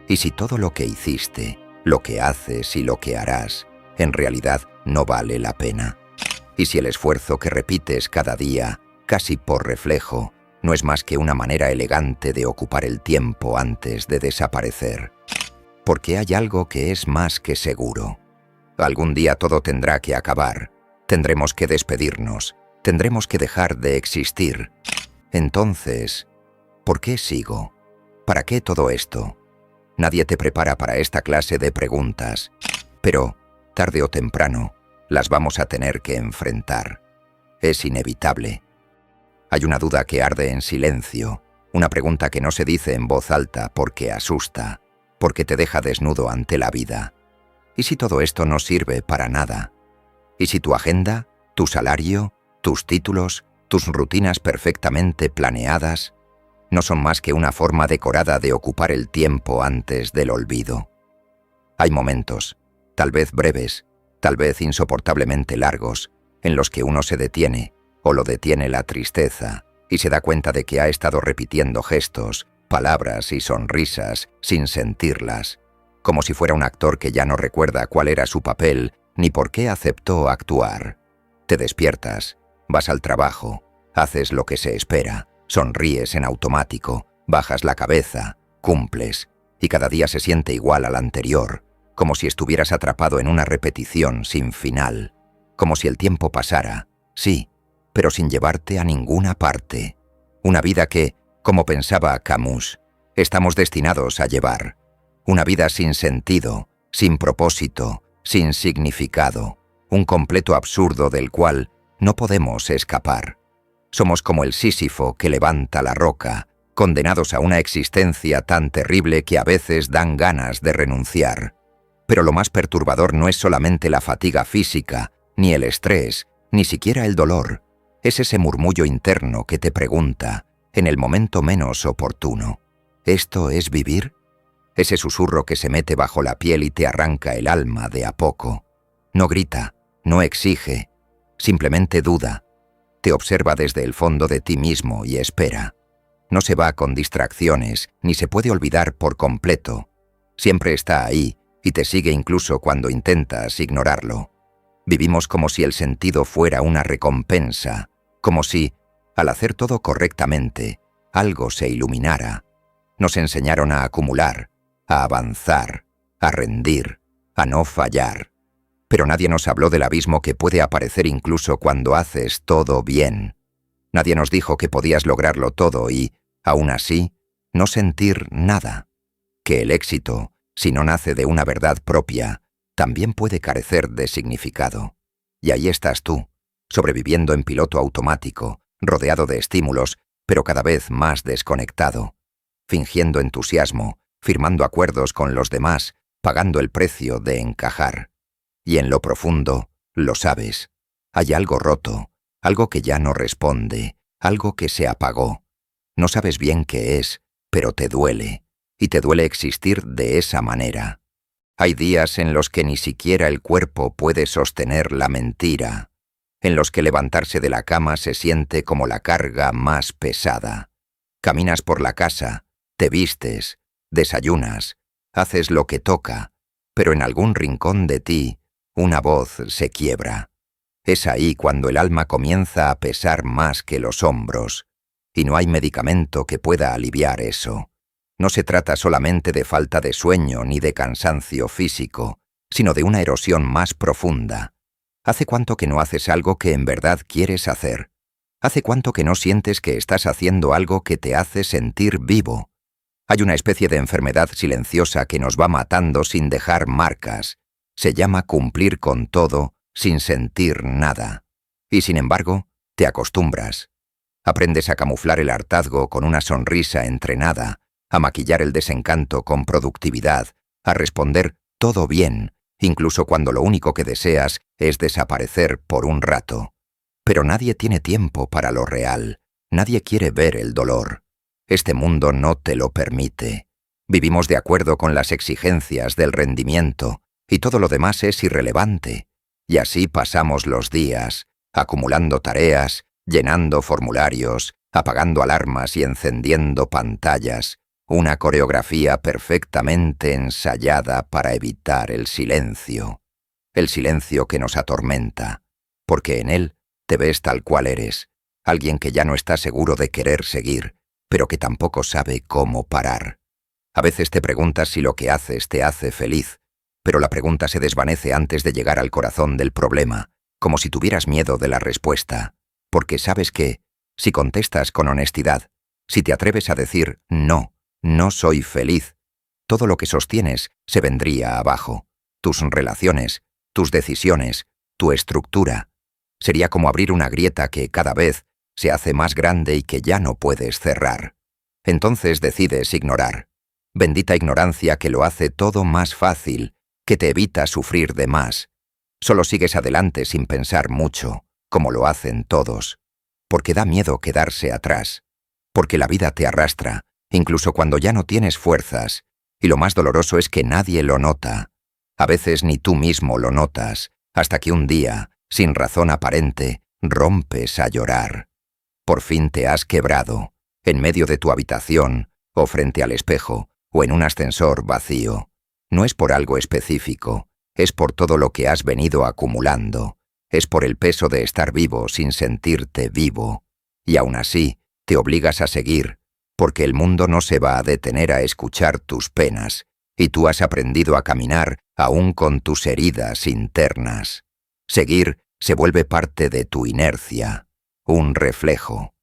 ¿Y si todo lo que hiciste, lo que haces y lo que harás, en realidad no vale la pena? ¿Y si el esfuerzo que repites cada día, casi por reflejo, no es más que una manera elegante de ocupar el tiempo antes de desaparecer? Porque hay algo que es más que seguro. Algún día todo tendrá que acabar. Tendremos que despedirnos. Tendremos que dejar de existir. Entonces, ¿por qué sigo? ¿Para qué todo esto? Nadie te prepara para esta clase de preguntas. Pero, tarde o temprano, las vamos a tener que enfrentar. Es inevitable. Hay una duda que arde en silencio, una pregunta que no se dice en voz alta porque asusta, porque te deja desnudo ante la vida. ¿Y si todo esto no sirve para nada? ¿Y si tu agenda, tu salario, tus títulos, tus rutinas perfectamente planeadas, no son más que una forma decorada de ocupar el tiempo antes del olvido? Hay momentos, tal vez breves, tal vez insoportablemente largos, en los que uno se detiene, o lo detiene la tristeza, y se da cuenta de que ha estado repitiendo gestos, palabras y sonrisas sin sentirlas, como si fuera un actor que ya no recuerda cuál era su papel ni por qué aceptó actuar. Te despiertas, vas al trabajo, haces lo que se espera, sonríes en automático, bajas la cabeza, cumples, y cada día se siente igual al anterior, como si estuvieras atrapado en una repetición sin final, como si el tiempo pasara, sí, pero sin llevarte a ninguna parte. Una vida que, como pensaba Camus, estamos destinados a llevar. Una vida sin sentido, sin propósito, sin significado, un completo absurdo del cual no podemos escapar. Somos como el Sísifo que levanta la roca, condenados a una existencia tan terrible que a veces dan ganas de renunciar. Pero lo más perturbador no es solamente la fatiga física, ni el estrés, ni siquiera el dolor. Es ese murmullo interno que te pregunta, en el momento menos oportuno, ¿esto es vivir? Ese susurro que se mete bajo la piel y te arranca el alma de a poco. No grita, no exige, simplemente duda. Te observa desde el fondo de ti mismo y espera. No se va con distracciones, ni se puede olvidar por completo. Siempre está ahí y te sigue incluso cuando intentas ignorarlo. Vivimos como si el sentido fuera una recompensa, como si, al hacer todo correctamente, algo se iluminara. Nos enseñaron a acumular, a avanzar, a rendir, a no fallar. Pero nadie nos habló del abismo que puede aparecer incluso cuando haces todo bien. Nadie nos dijo que podías lograrlo todo y, aún así, no sentir nada. Que el éxito, si no nace de una verdad propia, también puede carecer de significado. Y ahí estás tú, sobreviviendo en piloto automático, rodeado de estímulos, pero cada vez más desconectado, fingiendo entusiasmo, firmando acuerdos con los demás, pagando el precio de encajar. Y en lo profundo, lo sabes, hay algo roto, algo que ya no responde, algo que se apagó. No sabes bien qué es, pero te duele, y te duele existir de esa manera. Hay días en los que ni siquiera el cuerpo puede sostener la mentira, en los que levantarse de la cama se siente como la carga más pesada. Caminas por la casa, te vistes, desayunas, haces lo que toca, pero en algún rincón de ti, una voz se quiebra. Es ahí cuando el alma comienza a pesar más que los hombros, y no hay medicamento que pueda aliviar eso. No se trata solamente de falta de sueño ni de cansancio físico, sino de una erosión más profunda. ¿Hace cuánto que no haces algo que en verdad quieres hacer? ¿Hace cuánto que no sientes que estás haciendo algo que te hace sentir vivo? Hay una especie de enfermedad silenciosa que nos va matando sin dejar marcas. Se llama cumplir con todo sin sentir nada. Y sin embargo, te acostumbras. Aprendes a camuflar el hartazgo con una sonrisa entrenada, a maquillar el desencanto con productividad, a responder todo bien, incluso cuando lo único que deseas es desaparecer por un rato. Pero nadie tiene tiempo para lo real, nadie quiere ver el dolor. Este mundo no te lo permite. Vivimos de acuerdo con las exigencias del rendimiento, y todo lo demás es irrelevante. Y así pasamos los días, acumulando tareas, llenando formularios, apagando alarmas y encendiendo pantallas, una coreografía perfectamente ensayada para evitar el silencio que nos atormenta, porque en él te ves tal cual eres, alguien que ya no está seguro de querer seguir, pero que tampoco sabe cómo parar. A veces te preguntas si lo que haces te hace feliz, pero la pregunta se desvanece antes de llegar al corazón del problema, como si tuvieras miedo de la respuesta, porque sabes que, si contestas con honestidad, si te atreves a decir no, no soy feliz, todo lo que sostienes se vendría abajo. Tus relaciones, tus decisiones, tu estructura. Sería como abrir una grieta que cada vez se hace más grande y que ya no puedes cerrar. Entonces decides ignorar. Bendita ignorancia que lo hace todo más fácil, que te evita sufrir de más. Solo sigues adelante sin pensar mucho, como lo hacen todos. Porque da miedo quedarse atrás. Porque la vida te arrastra, incluso cuando ya no tienes fuerzas, y lo más doloroso es que nadie lo nota. A veces ni tú mismo lo notas, hasta que un día, sin razón aparente, rompes a llorar. Por fin te has quebrado, en medio de tu habitación, o frente al espejo, o en un ascensor vacío. No es por algo específico, es por todo lo que has venido acumulando, es por el peso de estar vivo sin sentirte vivo. Y aún así, te obligas a seguir, porque el mundo no se va a detener a escuchar tus penas, y tú has aprendido a caminar aún con tus heridas internas. Seguir se vuelve parte de tu inercia, un reflejo,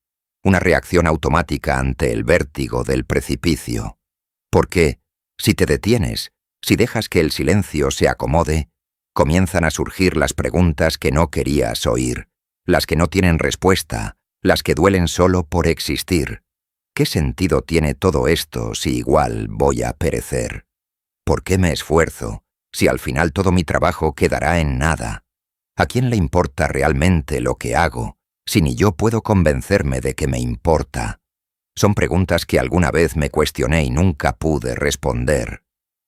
una reacción automática ante el vértigo del precipicio. Porque, si te detienes, si dejas que el silencio se acomode, comienzan a surgir las preguntas que no querías oír, las que no tienen respuesta, las que duelen solo por existir. ¿Qué sentido tiene todo esto si igual voy a perecer? ¿Por qué me esfuerzo, si al final todo mi trabajo quedará en nada? ¿A quién le importa realmente lo que hago, si ni yo puedo convencerme de que me importa? Son preguntas que alguna vez me cuestioné y nunca pude responder.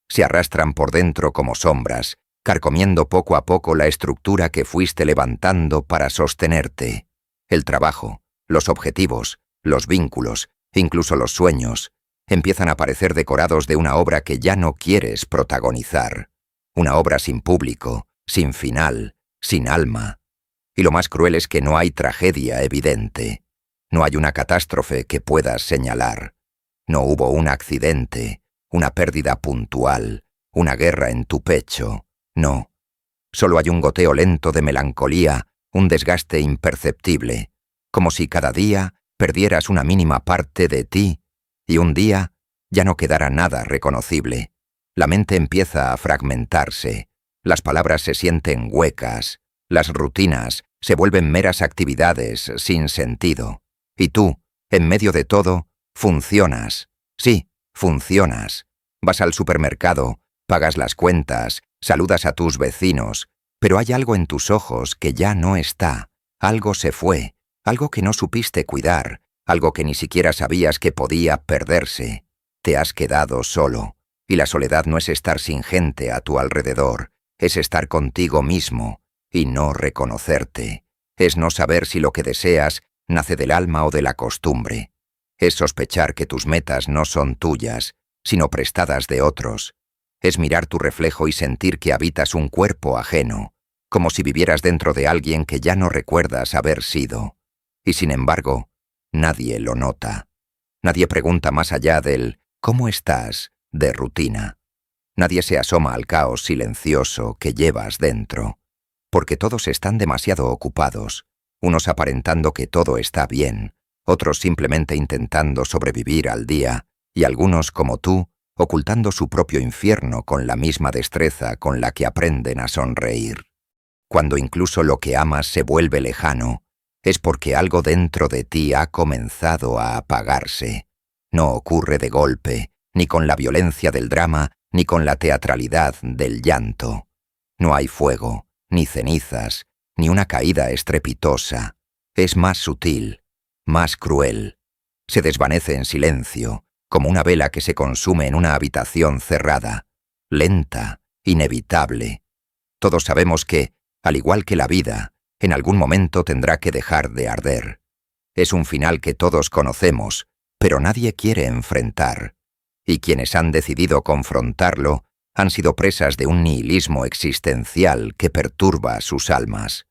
Se arrastran por dentro como sombras, carcomiendo poco a poco la estructura que fuiste levantando para sostenerte. El trabajo, los objetivos, los vínculos, incluso los sueños, empiezan a parecer decorados de una obra que ya no quieres protagonizar. Una obra sin público, sin final, sin alma. Y lo más cruel es que no hay tragedia evidente. No hay una catástrofe que puedas señalar. No hubo un accidente, una pérdida puntual, una guerra en tu pecho. No. Solo hay un goteo lento de melancolía, un desgaste imperceptible, como si cada día perdieras una mínima parte de ti, y un día ya no quedara nada reconocible. La mente empieza a fragmentarse, las palabras se sienten huecas, las rutinas se vuelven meras actividades sin sentido. Y tú, en medio de todo, funcionas. Sí, funcionas. Vas al supermercado, pagas las cuentas, saludas a tus vecinos, pero hay algo en tus ojos que ya no está. Algo se fue, algo que no supiste cuidar, algo que ni siquiera sabías que podía perderse. Te has quedado solo, y la soledad no es estar sin gente a tu alrededor, es estar contigo mismo y no reconocerte. Es no saber si lo que deseas nace del alma o de la costumbre. Es sospechar que tus metas no son tuyas, sino prestadas de otros. Es mirar tu reflejo y sentir que habitas un cuerpo ajeno, como si vivieras dentro de alguien que ya no recuerdas haber sido. Y sin embargo, nadie lo nota. Nadie pregunta más allá del «¿cómo estás?» de rutina. Nadie se asoma al caos silencioso que llevas dentro, porque todos están demasiado ocupados, unos aparentando que todo está bien, otros simplemente intentando sobrevivir al día, y algunos, como tú, ocultando su propio infierno con la misma destreza con la que aprenden a sonreír. Cuando incluso lo que amas se vuelve lejano, es porque algo dentro de ti ha comenzado a apagarse. No ocurre de golpe, ni con la violencia del drama, ni con la teatralidad del llanto. No hay fuego, ni cenizas, ni una caída estrepitosa. Es más sutil, más cruel. Se desvanece en silencio, como una vela que se consume en una habitación cerrada, lenta, inevitable. Todos sabemos que, al igual que la vida, en algún momento tendrá que dejar de arder. Es un final que todos conocemos, pero nadie quiere enfrentar. y quienes han decidido confrontarlo han sido presas de un nihilismo existencial que perturba sus almas.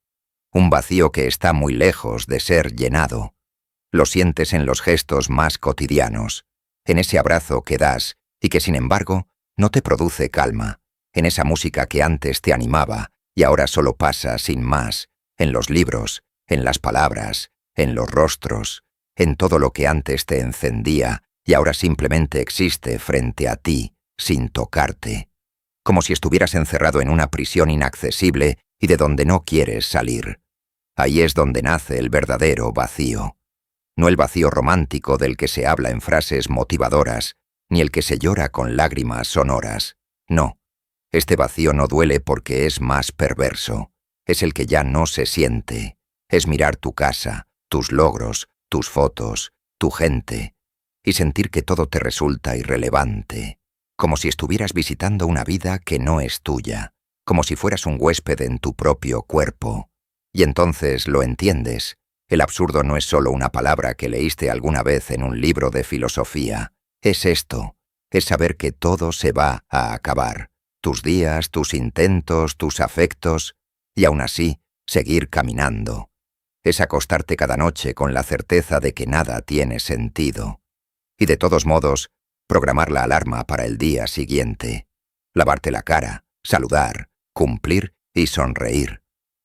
Un vacío que está muy lejos de ser llenado. Lo sientes en los gestos más cotidianos, en ese abrazo que das y que sin embargo no te produce calma, en esa música que antes te animaba y ahora solo pasa sin más, en los libros, en las palabras, en los rostros, en todo lo que antes te encendía y ahora simplemente existe frente a ti, sin tocarte, como si estuvieras encerrado en una prisión inaccesible y de donde no quieres salir. Ahí es donde nace el verdadero vacío. No el vacío romántico del que se habla en frases motivadoras, ni el que se llora con lágrimas sonoras. No, este vacío no duele porque es más perverso. Es el que ya no se siente. Es mirar tu casa, tus logros, tus fotos, tu gente, y sentir que todo te resulta irrelevante, como si estuvieras visitando una vida que no es tuya, como si fueras un huésped en tu propio cuerpo. Y entonces lo entiendes. El absurdo no es solo una palabra que leíste alguna vez en un libro de filosofía. Es esto, es saber que todo se va a acabar. Tus días, tus intentos, tus afectos, y aún así, seguir caminando. Es acostarte cada noche con la certeza de que nada tiene sentido. Y de todos modos, programar la alarma para el día siguiente. Lavarte la cara, saludar, cumplir y sonreír.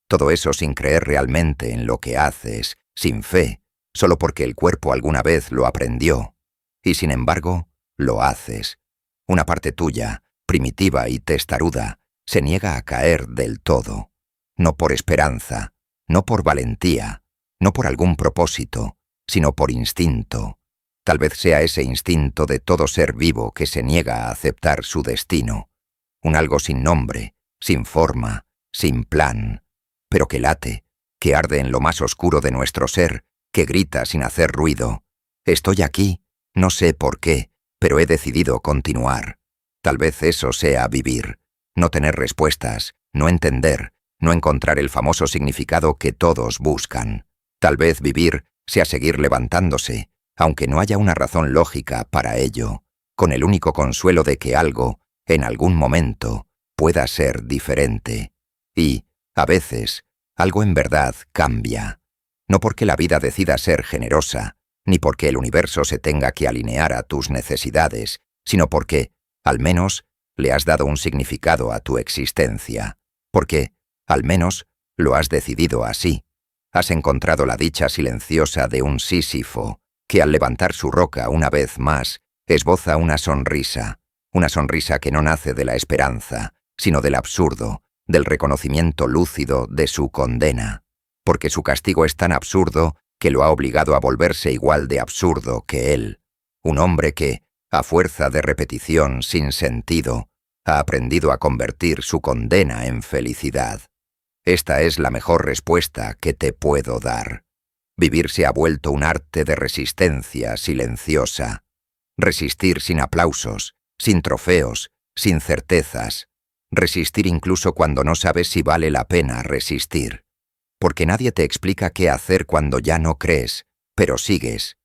Todo eso sin creer realmente en lo que haces, sin fe, solo porque el cuerpo alguna vez lo aprendió. Y sin embargo, lo haces. Una parte tuya, primitiva y testaruda, se niega a caer del todo. No por esperanza, no por valentía, no por algún propósito, sino por instinto. Tal vez sea ese instinto de todo ser vivo que se niega a aceptar su destino. Un algo sin nombre, sin forma, sin plan, pero que late, que arde en lo más oscuro de nuestro ser, que grita sin hacer ruido. Estoy aquí, no sé por qué, pero he decidido continuar. Tal vez eso sea vivir, no tener respuestas, no entender, no encontrar el famoso significado que todos buscan. Tal vez vivir sea seguir levantándose, aunque no haya una razón lógica para ello, con el único consuelo de que algo, en algún momento, pueda ser diferente. Y, a veces, algo en verdad cambia. No porque la vida decida ser generosa, ni porque el universo se tenga que alinear a tus necesidades, sino porque, al menos, le has dado un significado a tu existencia. Porque, al menos, lo has decidido así. Has encontrado la dicha silenciosa de un Sísifo, que al levantar su roca una vez más, esboza una sonrisa que no nace de la esperanza, sino del absurdo, del reconocimiento lúcido de su condena, porque su castigo es tan absurdo que lo ha obligado a volverse igual de absurdo que él, un hombre que, a fuerza de repetición sin sentido, ha aprendido a convertir su condena en felicidad. Esta es la mejor respuesta que te puedo dar. Vivir se ha vuelto un arte de resistencia silenciosa. Resistir sin aplausos, sin trofeos, sin certezas. Resistir incluso cuando no sabes si vale la pena resistir. Porque nadie te explica qué hacer cuando ya no crees, pero sigues.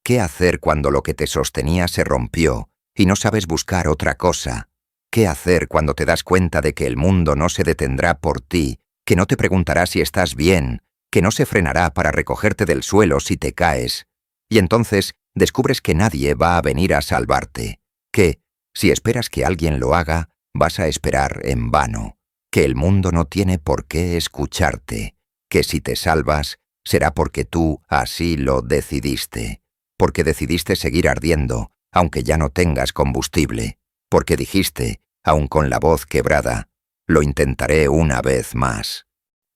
¿Qué hacer cuando lo que te sostenía se rompió y no sabes buscar otra cosa? ¿Qué hacer cuando te das cuenta de que el mundo no se detendrá por ti, que no te preguntará si estás bien, que no se frenará para recogerte del suelo si te caes? Y entonces descubres que nadie va a venir a salvarte, que, si esperas que alguien lo haga, vas a esperar en vano, que el mundo no tiene por qué escucharte, que si te salvas, será porque tú así lo decidiste, porque decidiste seguir ardiendo, aunque ya no tengas combustible, porque dijiste, aun con la voz quebrada, lo intentaré una vez más.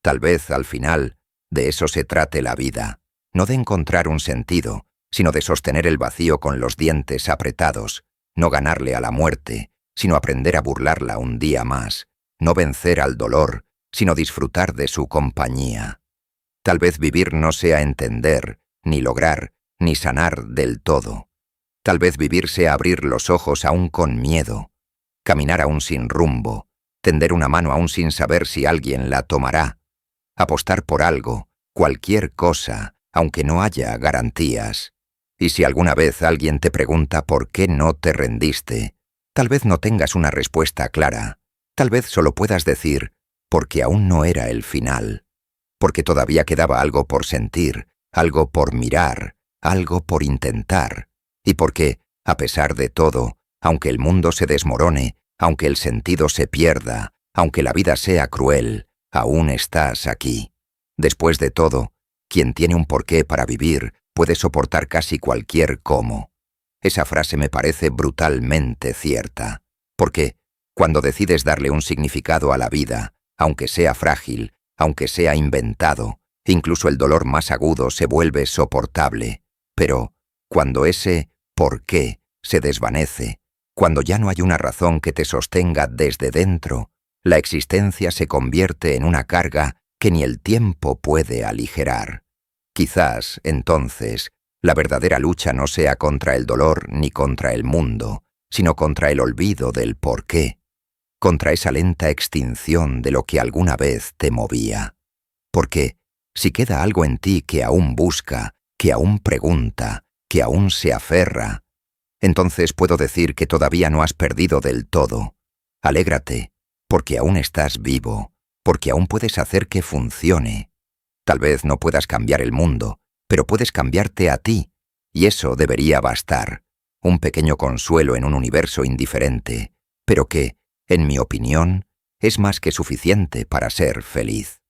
Tal vez, al final, de eso se trate la vida, no de encontrar un sentido, sino de sostener el vacío con los dientes apretados, no ganarle a la muerte, sino aprender a burlarla un día más, no vencer al dolor, sino disfrutar de su compañía. Tal vez vivir no sea entender, ni lograr, ni sanar del todo. Tal vez vivir sea abrir los ojos aún con miedo, caminar aún sin rumbo, tender una mano aún sin saber si alguien la tomará, apostar por algo, cualquier cosa, aunque no haya garantías. Y si alguna vez alguien te pregunta por qué no te rendiste, tal vez no tengas una respuesta clara. Tal vez solo puedas decir, porque aún no era el final. Porque todavía quedaba algo por sentir, algo por mirar, algo por intentar. Y porque, a pesar de todo, aunque el mundo se desmorone, aunque el sentido se pierda, aunque la vida sea cruel, aún estás aquí. Después de todo, quien tiene un porqué para vivir puede soportar casi cualquier cómo. Esa frase me parece brutalmente cierta. Porque, cuando decides darle un significado a la vida, aunque sea frágil, aunque sea inventado, incluso el dolor más agudo se vuelve soportable. Pero, cuando ese ¿por qué? Se desvanece, cuando ya no hay una razón que te sostenga desde dentro, la existencia se convierte en una carga que ni el tiempo puede aligerar. Quizás, entonces, la verdadera lucha no sea contra el dolor ni contra el mundo, sino contra el olvido del porqué, contra esa lenta extinción de lo que alguna vez te movía. Porque, si queda algo en ti que aún busca, que aún pregunta, que aún se aferra, entonces puedo decir que todavía no has perdido del todo. Alégrate, porque aún estás vivo, porque aún puedes hacer que funcione. Tal vez no puedas cambiar el mundo, pero puedes cambiarte a ti, y eso debería bastar. Un pequeño consuelo en un universo indiferente, pero que, en mi opinión, es más que suficiente para ser feliz.